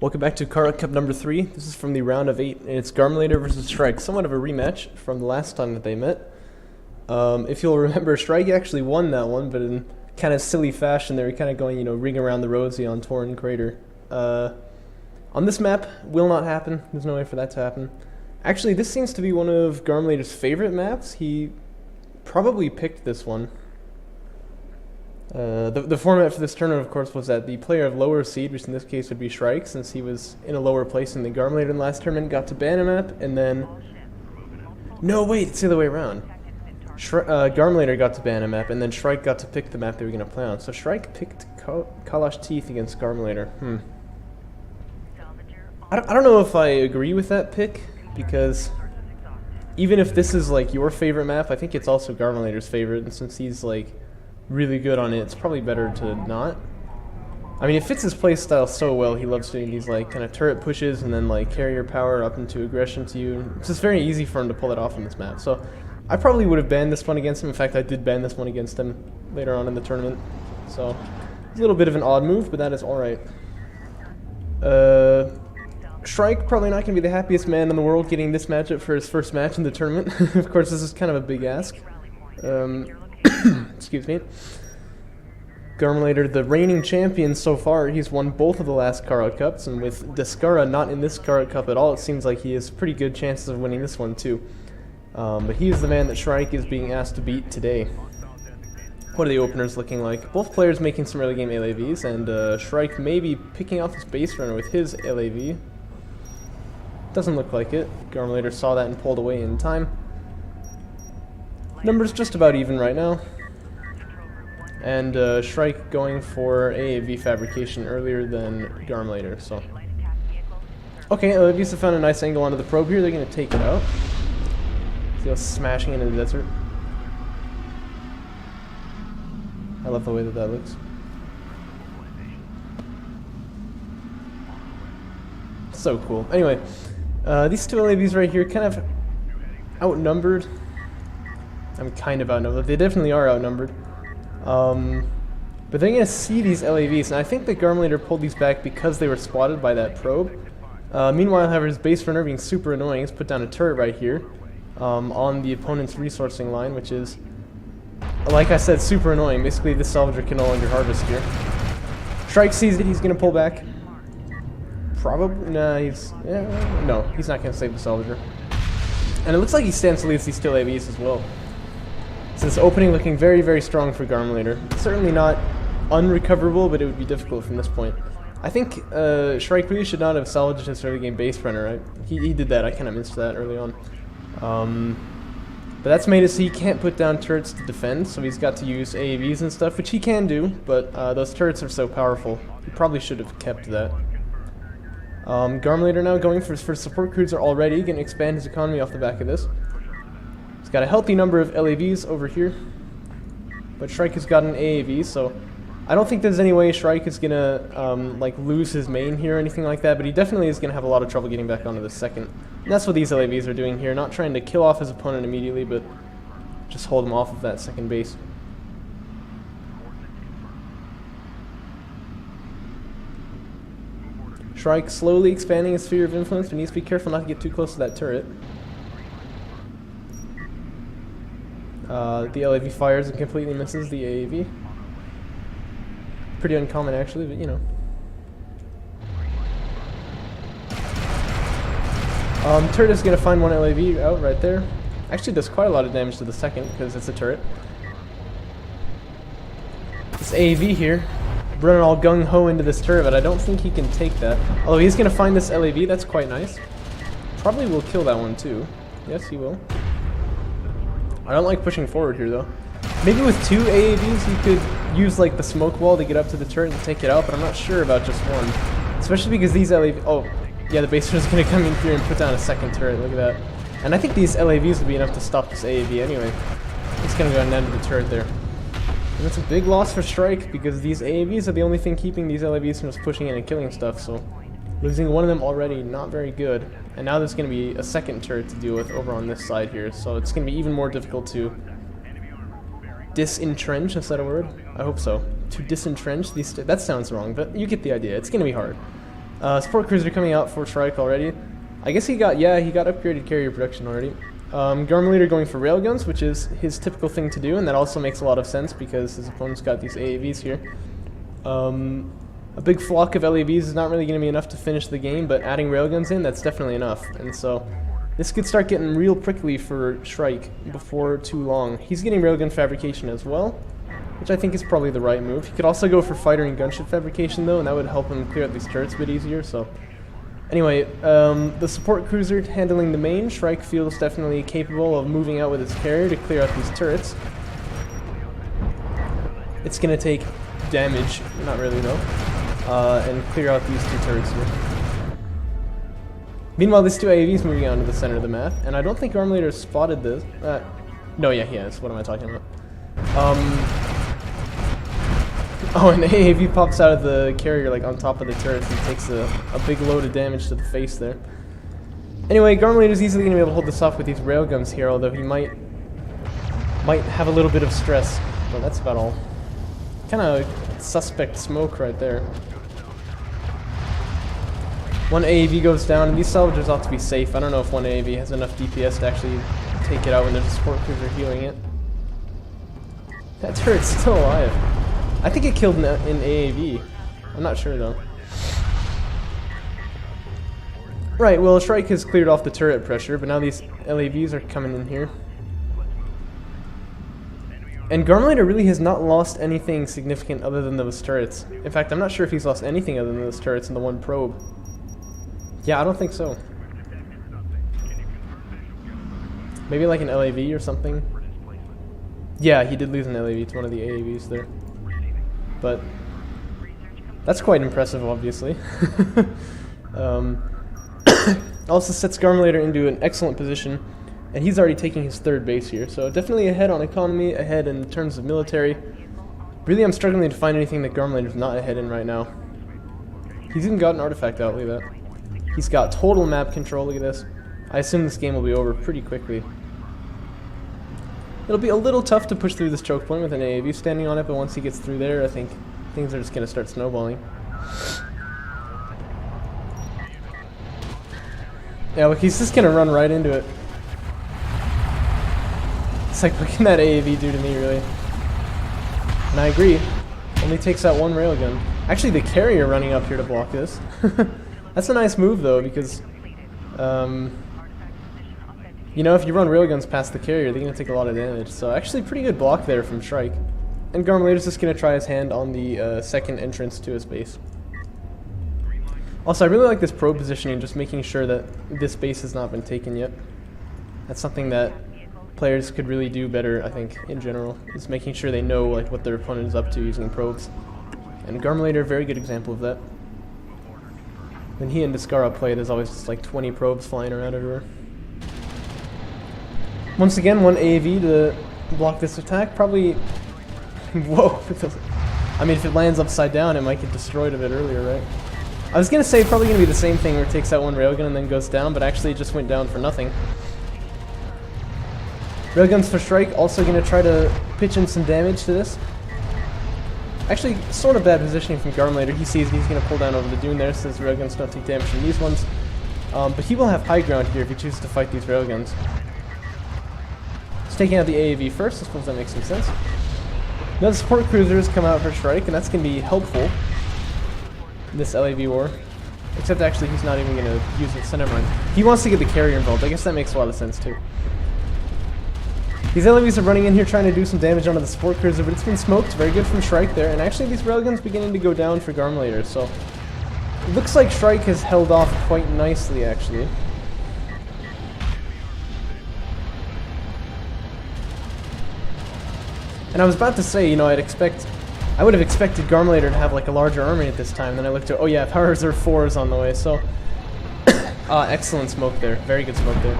Welcome back to Kharak Cup number 3. This is from the round of 8, and it's Garmilator versus Shrike. Somewhat of a rematch from the last time that they met. If you'll remember, Shrike actually won that one, but in kind of silly fashion. They were kind of going, ring around the rosy on Torn Crater. On this map, will not happen. There's no way for that to happen. Actually, this seems to be one of Garmilator's favorite maps. He probably picked this one. The format for this tournament, of course, was that the player of lower seed, which in this case would be Shrike, since he was in a lower place in the Garmilator in the last tournament, got to ban a map, and then... No, wait, it's the other way around. Garmilator got to ban a map, and then Shrike got to pick the map they were going to play on. So Shrike picked Kalash Teeth against Garmilator. I don't know if I agree with that pick, because even if this is, like, your favorite map, I think it's also Garmilator's favorite, and since he's, like, really good on it, it's probably better to not. I mean, it fits his playstyle so well. He loves doing these like kind of turret pushes and then like carrier power up into aggression to you. It's just very easy for him to pull it off on this map. So I probably would have banned this one against him. In fact, I did ban this one against him later on in the tournament. So it's a little bit of an odd move, but that is alright. Shrike probably not going to be the happiest man in the world getting this matchup for his first match in the tournament. Of course, this is kind of a big ask. Excuse me. Garmilator, the reigning champion so far, he's won both of the last Kharak Cups, and with Descara not in this Kharak Cup at all, it seems like he has pretty good chances of winning this one too. But he is the man that Shrike is being asked to beat today. What are the openers looking like? Both players making some early game LAVs, and Shrike may be picking off his base runner with his LAV. Doesn't look like it. Garmilator saw that and pulled away in time. Numbers just about even right now. And Shrike going for AAV fabrication earlier than Garmilator, so. Okay, LAVs have found a nice angle onto the probe here. They're going to take it out. See how smashing into the desert. I love the way that that looks. So cool. Anyway, these two LAVs right here kind of outnumbered. I'm kind of outnumbered. They definitely are outnumbered. But they're going to see these LAVs, and I think that Garmilator pulled these back because they were spotted by that probe. Meanwhile, however, his base runner being super annoying has put down a turret right here on the opponent's resourcing line, which is, like I said, super annoying. Basically, this salvager can no longer harvest here. Shrike sees it. He's going to pull back. Probably. Nah, no, he's not going to save the salvager. And it looks like he stands to lose these two LAVs as well. So this opening looking very, very strong for Garmilator. Certainly not unrecoverable, but it would be difficult from this point. I think Shrike really should not have salvaged his early game base runner, right? He did that. I kind of missed that early on. But that's made it so he can't put down turrets to defend, so he's got to use AAVs and stuff, which he can do, but those turrets are so powerful. He probably should have kept that. Garmilator now going for his first support cruiser already, going to expand his economy off the back of this. He's got a healthy number of LAVs over here, but Shrike has got an AAV, so I don't think there's any way Shrike is going to like lose his main here or anything like that, but he definitely is going to have a lot of trouble getting back onto the second. And that's what these LAVs are doing here, not trying to kill off his opponent immediately, but just hold him off of that second base. Shrike slowly expanding his sphere of influence, but needs to be careful not to get too close to that turret. The LAV fires and completely misses the AAV. Pretty uncommon actually, but you know. Turret is going to find one LAV out right there. Actually does quite a lot of damage to the second because it's a turret. This AAV here, running all gung-ho into this turret, but I don't think he can take that. Although he's going to find this LAV, that's quite nice. Probably will kill that one too. Yes, he will. I don't like pushing forward here though. Maybe with two AAVs you could use like the smoke wall to get up to the turret and take it out, but I'm not sure about just one. Especially because these LAVs... Oh, yeah, the base runner is going to come in here and put down a second turret, look at that. And I think these LAVs will be enough to stop this AAV anyway. It's going to go and end the turret there. And that's a big loss for Shrike, because these AAVs are the only thing keeping these LAVs from just pushing in and killing stuff, so losing one of them already, not very good. And now there's going to be a second turret to deal with over on this side here, so it's going to be even more difficult to disentrench, is that a word? I hope so. To disentrench these... That sounds wrong, but you get the idea. It's going to be hard. Support cruiser coming out for Shrike already. I guess he got upgraded carrier production already. Garmilator going for railguns, which is his typical thing to do, and that also makes a lot of sense because his opponent's got these AAVs here. A big flock of LAVs is not really going to be enough to finish the game, but adding railguns in, that's definitely enough. And so this could start getting real prickly for Shrike before too long. He's getting railgun fabrication as well, which I think is probably the right move. He could also go for fighter and gunship fabrication though, and that would help him clear out these turrets a bit easier. So anyway, the support cruiser handling the main, Shrike feels definitely capable of moving out with his carrier to clear out these turrets. It's going to take damage, not really though, and clear out these two turrets here. Meanwhile, this two AAVs moving out into the center of the map, and I don't think Garmilator spotted this. No, yeah, he has. What am I talking about? Oh, an AAV pops out of the carrier like on top of the turrets and takes a big load of damage to the face there. Anyway, Garmilator's easily going to be able to hold this off with these railguns here, although he might have a little bit of stress, but that's about all. Kind of suspect smoke right there. One AAV goes down, and these salvagers ought to be safe. I don't know if one AAV has enough DPS to actually take it out when there's a support cruiser healing it. That turret's still alive. I think it killed an AAV. I'm not sure though. Right, well, Shrike has cleared off the turret pressure, but now these LAVs are coming in here. And Garmilator really has not lost anything significant other than those turrets. In fact, I'm not sure if he's lost anything other than those turrets and the one probe. Yeah, I don't think so. Maybe like an LAV or something. Yeah, he did lose an LAV to one of the AAVs there. But that's quite impressive, obviously. Also sets Garmilator into an excellent position, and he's already taking his third base here, so definitely ahead on economy, ahead in terms of military. Really, I'm struggling to find anything that Garmilator's not ahead in right now. He's even got an artifact out, look at that. He's got total map control, look at this. I assume this game will be over pretty quickly. It'll be a little tough to push through this choke point with an AAV standing on it, but once he gets through there, I think things are just going to start snowballing. Yeah, look, he's just going to run right into it. It's like, what can that AAV do to me, really? And I agree. Only takes out one railgun. Actually, the carrier running up here to block this. That's a nice move, though, because, you know, if you run railguns past the carrier, they're going to take a lot of damage. So actually, pretty good block there from Shrike. And Garmilator's just going to try his hand on the second entrance to his base. Also, I really like this probe positioning, just making sure that this base has not been taken yet. That's something that players could really do better, I think, in general, is making sure they know like what their opponent is up to using probes. And Garmilator, a very good example of that. When he and Descara play, there's always just like 20 probes flying around everywhere. Once again, one AAV to block this attack. Probably... Whoa. I mean, if it lands upside down, it might get destroyed a bit earlier, right? I was going to say probably going to be the same thing where it takes out one railgun and then goes down, but actually it just went down for nothing. Railguns for Shrike, also going to try to pitch in some damage to this. Actually, sort of bad positioning from Garmilator. He sees he's going to pull down over the dune there, so his railguns don't take damage from these ones. But he will have high ground here if he chooses to fight these railguns. He's taking out the AAV first, I suppose that makes some sense. Now the support cruisers come out for Shrike, and that's going to be helpful in this LAV war. Except actually he's not even going to use it, so never mind. He wants to get the carrier involved. I guess that makes a lot of sense too. These LAVs are running in here trying to do some damage onto the support cruiser, but it's been smoked. Very good from Shrike there. And actually these railguns beginning to go down for Garmilator, so it looks like Shrike has held off quite nicely, actually. And I was about to say, you know, I would have expected Garmilator to have like a larger army at this time. Then I looked at, oh yeah, Power Reserve 4 is on the way, so excellent smoke there. Very good smoke there.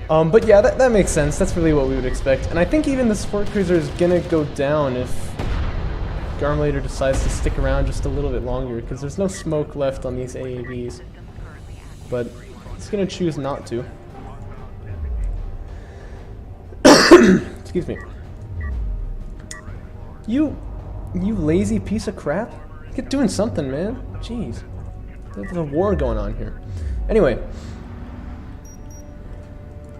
But yeah, that makes sense. That's really what we would expect. And I think even the support cruiser is gonna go down if Garmilator decides to stick around just a little bit longer, because there's no smoke left on these AAVs. But he's gonna choose not to. Excuse me. You lazy piece of crap. Get doing something, man. Jeez. There's a war going on here. Anyway.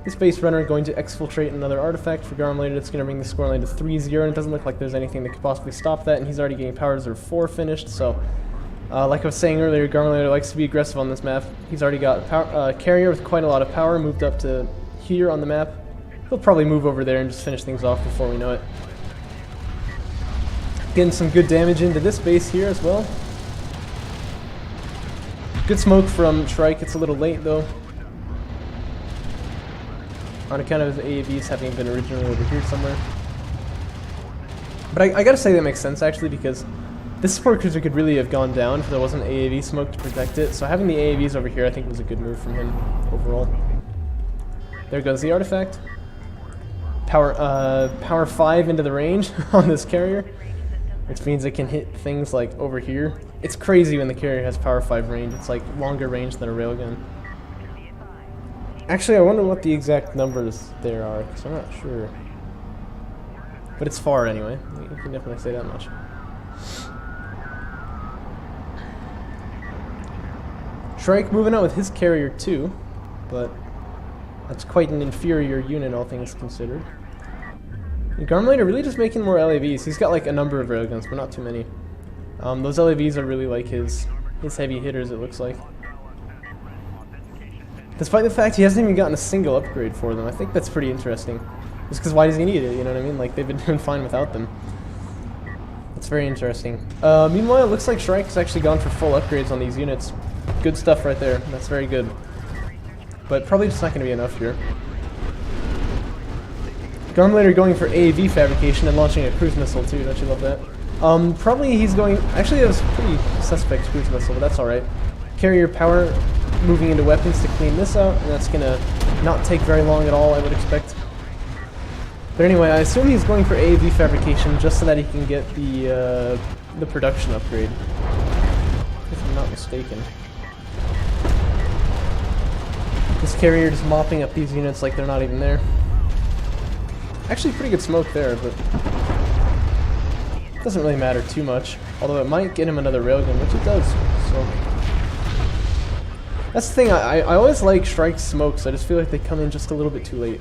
This base runner going to exfiltrate another artifact for Garmilator. That's going to bring the scoreline to 3-0, and it doesn't look like there's anything that could possibly stop that, and he's already getting power reserve 4 finished, so like I was saying earlier, Garmilator likes to be aggressive on this map. He's already got a carrier with quite a lot of power, moved up to here on the map. He'll probably move over there and just finish things off before we know it. Getting some good damage into this base here as well. Good smoke from Shrike. It's a little late though, on account of his AAVs having been originally over here somewhere. But I gotta say that makes sense actually, because this support cruiser could really have gone down if there wasn't AAV smoke to protect it. So having the AAVs over here I think was a good move from him overall. There goes the artifact. Power 5 into the range on this carrier, which means it can hit things like over here. It's crazy when the carrier has power 5 range. It's like longer range than a railgun. Actually, I wonder what the exact numbers there are, because I'm not sure. But it's far anyway. You can definitely say that much. Shrike moving out with his carrier too, but that's quite an inferior unit, all things considered. And Garmilator really just making more LAVs. He's got like a number of railguns, but not too many. Those LAVs are really like his heavy hitters, it looks like. Despite the fact he hasn't even gotten a single upgrade for them. I think that's pretty interesting. Just because why does he need it, you know what I mean? Like, they've been doing fine without them. It's very interesting. Meanwhile, it looks like Shrike's actually gone for full upgrades on these units. Good stuff right there. That's very good. But probably just not going to be enough here. Garmilator going for AAV fabrication and launching a cruise missile too. Don't you love that? Probably he's going... Actually, that was a pretty suspect cruise missile, but that's alright. Carrier power moving into weapons to clean this out, and that's going to not take very long at all, I would expect. But anyway, I assume he's going for AAV fabrication just so that he can get the production upgrade, if I'm not mistaken. This carrier just mopping up these units like they're not even there. Actually, pretty good smoke there, but it doesn't really matter too much. Although it might get him another railgun, which it does. So that's the thing. I always like Shrike's smokes. I just feel like they come in just a little bit too late.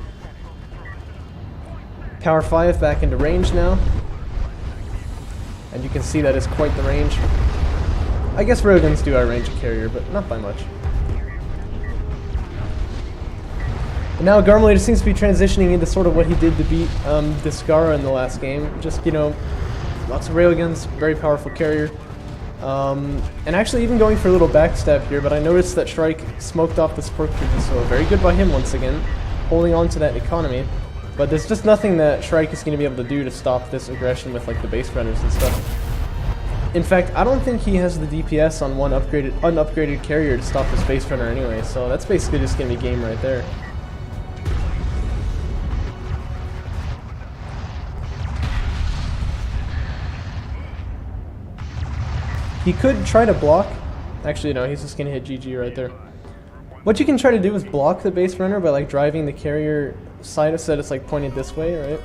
Power 5 back into range now, and you can see that is quite the range. I guess railguns do outrange a carrier, but not by much. And now Garmilator seems to be transitioning into sort of what he did to beat Discara in the last game. Just, you know, lots of railguns, very powerful carrier. And actually even going for a little backstab here, but I noticed that Shrike smoked off the support cruiser, so very good by him once again, holding on to that economy. But there's just nothing that Shrike is going to be able to do to stop this aggression with like the base runners and stuff. In fact, I don't think he has the DPS on one unupgraded carrier to stop this base runner anyway, so that's basically just going to be game right there. He could try to block. Actually, no, he's just going to hit GG right there. What you can try to do is block the base runner by like driving the carrier side so that it's like pointed this way, right?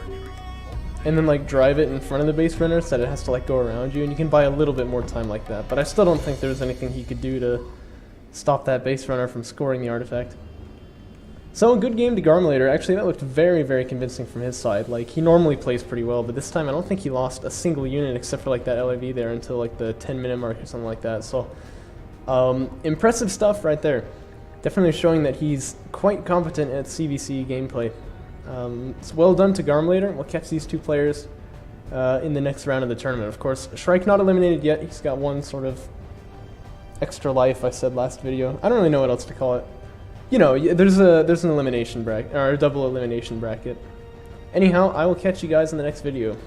And then like drive it in front of the base runner so that it has to like go around you, and you can buy a little bit more time like that. But I still don't think there's anything he could do to stop that base runner from scoring the artifact. So, good game to Garmilator. Actually, that looked very, very convincing from his side. Like, he normally plays pretty well, but this time I don't think he lost a single unit except for like that LAV there until like the 10-minute mark or something like that. So, impressive stuff right there. Definitely showing that he's quite competent at CVC gameplay. It's well done to Garmilator. We'll catch these two players in the next round of the tournament. Of course, Shrike not eliminated yet. He's got one sort of extra life, I said last video. I don't really know what else to call it. You know, there's an elimination bracket, or a double elimination bracket. Anyhow, I will catch you guys in the next video.